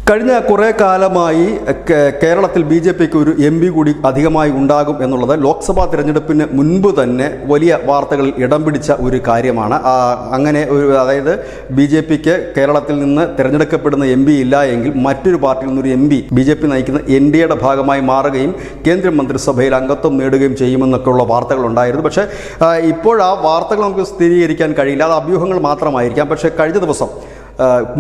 കഴിഞ്ഞ കുറേ കാലമായി കേരളത്തിൽ ബി.ജെ.പിക്ക് ഒരു എം.പി കൂടി അധികമായി ഉണ്ടാകും എന്നുള്ളത് ലോക്സഭാ തിരഞ്ഞെടുപ്പിന് മുൻപ് തന്നെ വലിയ വാർത്തകളിൽ ഇടം പിടിച്ച ഒരു കാര്യമാണ്. അങ്ങനെ അതായത് ബി.ജെ.പിക്ക് കേരളത്തിൽ നിന്ന് തിരഞ്ഞെടുക്കപ്പെടുന്ന എം.പി ഇല്ല എങ്കിൽ മറ്റൊരു പാർട്ടിയിൽ നിന്നൊരു എം.പി ബി.ജെ.പി നയിക്കുന്ന എൻ.ഡി.എയുടെ ഭാഗമായി മാറുകയും കേന്ദ്രമന്ത്രിസഭയിൽ അംഗത്വം നേടുകയും ചെയ്യുമെന്നൊക്കെയുള്ള വാർത്തകൾ ഉണ്ടായിരുന്നു. പക്ഷേ ഇപ്പോൾ ആ വാർത്തകൾ നമുക്ക് സ്ഥിരീകരിക്കാൻ കഴിയില്ല, അത് അഭ്യൂഹങ്ങൾ മാത്രമായിരിക്കാം. പക്ഷേ കഴിഞ്ഞ ദിവസം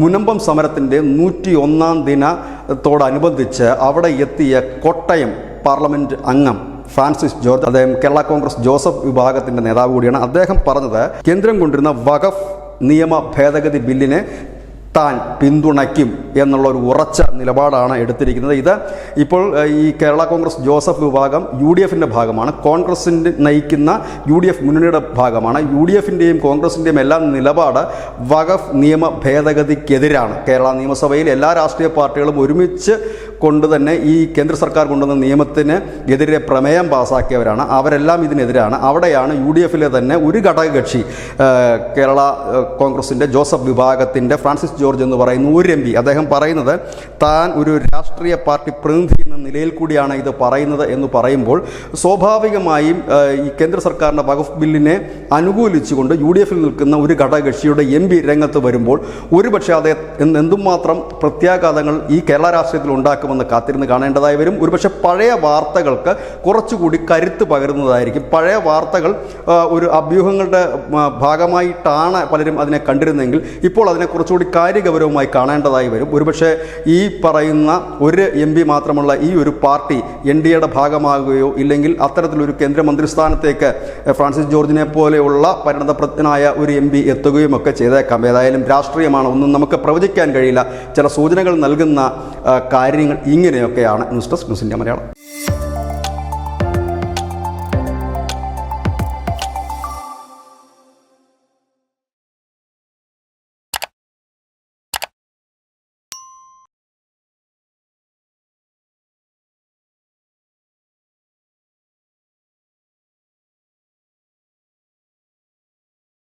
മുനമ്പം സമരത്തിൻ്റെ 101ാം ദിനത്തോടനുബന്ധിച്ച് അവിടെ എത്തിയ കോട്ടയം പാർലമെൻറ്റ് അംഗം ഫ്രാൻസിസ് ജോർജ്, അദ്ദേഹം കേരള കോൺഗ്രസ് ജോസഫ് വിഭാഗത്തിൻ്റെ നേതാവ് കൂടിയാണ്. അദ്ദേഹം പറഞ്ഞത് കേന്ദ്രം കൊണ്ടുവരുന്ന വഖഫ് നിയമ ഭേദഗതി ബില്ലിനെ താൻ പിന്തുണയ്ക്കും എന്നുള്ള ഒരു ഉറച്ച നിലപാടാണ് എടുത്തിരിക്കുന്നത്. ഇത് ഇപ്പോൾ ഈ കേരള കോൺഗ്രസ് ജോസഫ് വിഭാഗം യു.ഡി.എഫിൻ്റെ ഭാഗമാണ്, കോൺഗ്രസിൻ്റെ നയിക്കുന്ന യു.ഡി.എഫ് മുന്നണിയുടെ ഭാഗമാണ്. യു.ഡി.എഫിൻ്റെയും കോൺഗ്രസിൻ്റെയും എല്ലാം നിലപാട് വഖഫ് നിയമ ഭേദഗതിക്കെതിരാണ്. കേരള നിയമസഭയിൽ എല്ലാ രാഷ്ട്രീയ പാർട്ടികളും ഒരുമിച്ച് കൊണ്ട് തന്നെ ഈ കേന്ദ്ര സർക്കാർ കൊണ്ടുവന്ന നിയമത്തിന് എതിരെ പ്രമേയം പാസാക്കിയവരാണ്. അവരെല്ലാം ഇതിനെതിരാണ്. അവിടെയാണ് യു.ഡി.എഫിലെ തന്നെ ഒരു ഘടകകക്ഷി കേരള കോൺഗ്രസിൻ്റെ ജോസഫ് വിഭാഗത്തിൻ്റെ ഫ്രാൻസിസ് ജോർജ് എന്ന് പറയുന്ന ഒരു എം.പി, അദ്ദേഹം പറയുന്നത് താൻ ഒരു രാഷ്ട്രീയ പാർട്ടി പ്രതിനിധി എന്ന നിലയിൽ കൂടിയാണ് ഇത് പറയുന്നത് എന്ന് പറയുമ്പോൾ സ്വാഭാവികമായും ഈ കേന്ദ്ര സർക്കാരിൻ്റെ വഖഫ് ബില്ലിനെ അനുകൂലിച്ചുകൊണ്ട് യു.ഡി.എഫിൽ നിൽക്കുന്ന ഒരു ഘടകകക്ഷിയുടെ എം.പി രംഗത്ത് വരുമ്പോൾ ഒരുപക്ഷെ അത് എന്തുമാത്രം പ്രത്യാഘാതങ്ങൾ ഈ കേരള രാഷ്ട്രീയത്തിൽ ഉണ്ടാക്കുമെന്ന് കാത്തിരുന്ന് കാണേണ്ടതായി വരും. ഒരുപക്ഷെ പഴയ വാർത്തകൾക്ക് കുറച്ചുകൂടി കരുത്ത് പകരുന്നതായിരിക്കും. പഴയ വാർത്തകൾ ഒരു അഭ്യൂഹങ്ങളുടെ ഭാഗമായിട്ടാണ് പലരും അതിനെ കണ്ടിരുന്നെങ്കിൽ ഇപ്പോൾ അതിനെ കുറച്ചുകൂടി കാര്യഗൗരവമായി കാണേണ്ടതായി വരും. ഒരുപക്ഷെ ഈ പറയുന്ന ഒരു എം.പി മാത്രമുള്ള ഈ ഒരു പാർട്ടി എൻ.ഡി.എയുടെ ഭാഗമാകുകയോ ഇല്ലെങ്കിൽ അത്തരത്തിലൊരു കേന്ദ്രമന്ത്രി സ്ഥാനത്തേക്ക് ഫ്രാൻസിസ് ജോർജിനെ പോലെയുള്ള പരിണതപ്രജ്ഞനായ ഒരു എം.പി എത്തുകയും ഒക്കെ ചെയ്തേക്കാം. ഏതായാലും രാഷ്ട്രീയമാണ്, ഒന്നും നമുക്ക് പ്രവചിക്കാൻ കഴിയില്ല. ചില സൂചനകൾ നൽകുന്ന കാര്യങ്ങൾ ഇങ്ങനെയൊക്കെയാണ്. News desk news India Malayalam.